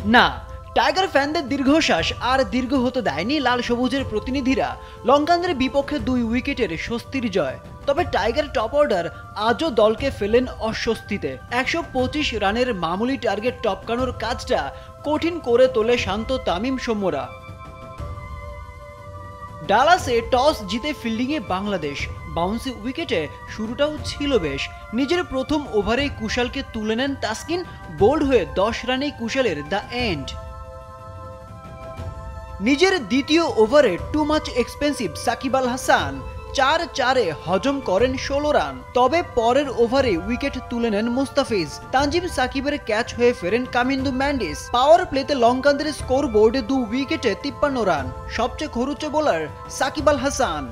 না, টাইগার ফ্যানদের দীর্ঘশ্বাস আর দীর্ঘ হতে দেয়নি লাল সবুজের প্রতিনিধিরা। লঙ্কানদের বিপক্ষে 2 উইকেটের স্বস্তির জয়। তবে টাইগার টপ অর্ডার আজও দলকে ফেলেন অস্বস্তিতে। 125 রানের মামুলি টার্গেট টপকানোর কাজটা কঠিন করে তোলে শান্ত তামিম সৌম্যরা। ডালাসে টস জিতে ফিল্ডিংয়ে বাংলাদেশ। বাউন্সি উইকেটে শুরুটাও ছিল বেশ। নিজের প্রথম ওভারেই কুশালকে তুলে নেন তাসকিন। বোল্ড হয়ে 10 রানেই কুশালের দ্য এন্ড। নিজের দ্বিতীয় ওভারে too much expensive Shakib Al Hasan 4-4-এ হজম করেন 16 রান। তবে পরের ওভারে উইকেট তুলে নেন মুস্তাফিজ। তানজিম সাকিবের ক্যাচ হয়ে ফেরেন কামিন্দু ম্যান্ডিস। পাওয়ার প্লেতে লঙ্কানদের স্কোর বোর্ডে 2 উইকেটে 53 রান। সবচেয়ে খরুচে বোলার সাকিব আল হাসান।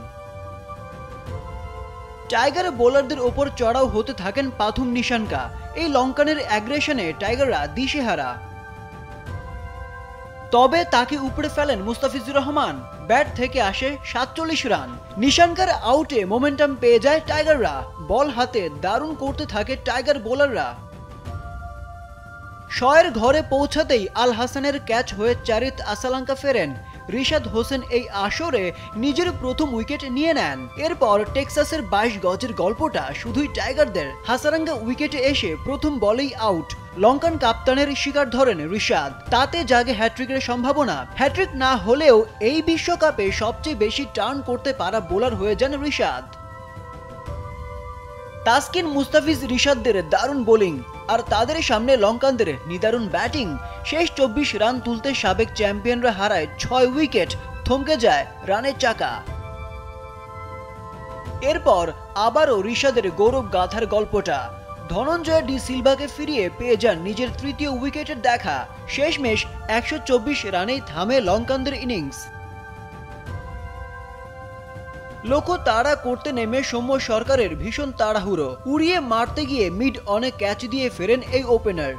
টাইগার বোলারদের ওপর চড়াও হতে থাকেন পাথুম নিশানকা। এই লঙ্কানের অ্যাগ্রেশনে টাইগাররা দিশেহারা। তবে তাকে উপড়ে ফেলেন মুস্তাফিজুর রহমান। ব্যাট থেকে আসে 47 রান। নিশানকার আউটে মোমেন্টাম পেয়ে যায় টাইগাররা। বল হাতে দারুণ করতে থাকে টাইগার বোলাররা। শয়ের ঘরে পৌঁছাতেই আল হাসানের ক্যাচ হয়ে চারিত আসালাঙ্কা ফেরেন। রিশাদ হোসেন এই আসরে নিজের প্রথম উইকেট নিয়ে নেন। এরপর টেক্সাসের 22 গজের গল্পটা শুধুই টাইগারদের। হাসারাঙ্গা উইকেটে এসে প্রথম বলেই আউট। লঙ্কান কাপ্তানের শিকার ধরেন রিশাদ। তাতে জাগে হ্যাট্রিকের সম্ভাবনা। হ্যাট্রিক না হলেও এই বিশ্বকাপে সবচেয়ে বেশি টার্ন করতে পারা বোলার হয়ে যান রিশাদ। তাসকিন মুস্তাফিজ রিশাদদের দারুণ বোলিং আর তাদের সামনে লঙ্কানদের নিদারুণ ব্যাটিং। শেষ 24 রান তুলতে সাবেক চ্যাম্পিয়নরা হারায় 6 উইকেট। থমকে যায় রানের চাকা। এরপর আবারও রিশাদের গৌরব গাথার গল্পটা। ধনঞ্জয় ডি সিলভাকে ফিরিয়ে পেয়ে যান নিজের তৃতীয় উইকেটের দেখা। শেষমেশ 124 রানেই থামে লঙ্কানদের ইনিংস। লোক তাড়া করতে নেমে সৌম্য সরকারের ভীষণ তাড়াহুড়ো। উড়িয়ে মারতে গিয়ে মিড অনে ক্যাচ দিয়ে ফেরেন এই ওপেনার।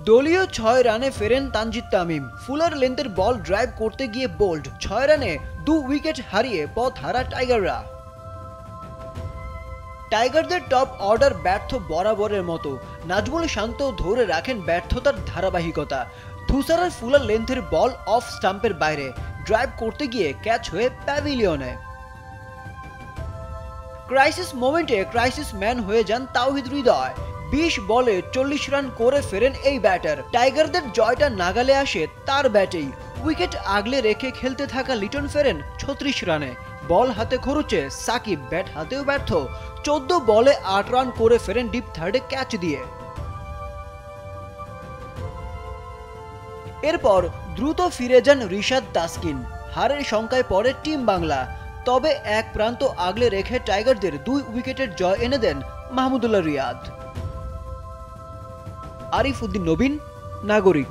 দলীয় 6 রানে ফেরেন তানজিদ তামিম। ফুলার লেন্থের বল ড্রাইভ করতে গিয়ে বোল্ড। 6 রানে 2 উইকেট হারিয়ে পথ হারা টাইগাররা। টাইগারদের টপ অর্ডার ব্যর্থ বরাবরের মতো। নাজমুল শান্ত ধরে রাখেন ব্যর্থতার ধারাবাহিকতা। থুসারার ফুলার লেন্থের বল অফ স্টাম্পের বাইরে। ড্রাইভ করতে গিয়ে ক্যাচ হয়ে প্যাভিলিয়নে। ক্রাইসিস মোমেন্টে ক্রাইসিস ম্যান হয়ে যান তাওহিদ হৃদয়। 20 বলে 40 রান করে ফেরেন এই ব্যাটার। টাইগারদের জয়টা নাগালে আসে তার ব্যাটেই। উইকেট আগলে রেখে খেলতে থাকা লিটন ফেরেন 36 রানে। বল হাতে খরুচে সাকিব ব্যাট হাতেও ব্যর্থ। 14 বলে 8 রান করে ফেরেন ডিপ থার্ডে ক্যাচ দিয়ে। এরপর দ্রুত ফিরে যান রিশাদ তাসকিন। হারের শঙ্কায় পড়ে টিম বাংলা। তবে এক প্রান্ত আগলে রেখে টাইগারদের 2 উইকেটের জয় এনে দেন মাহমুদুল্লাহ রিয়াদ। আরিফ উদ্দিন নবীন, নাগরিক।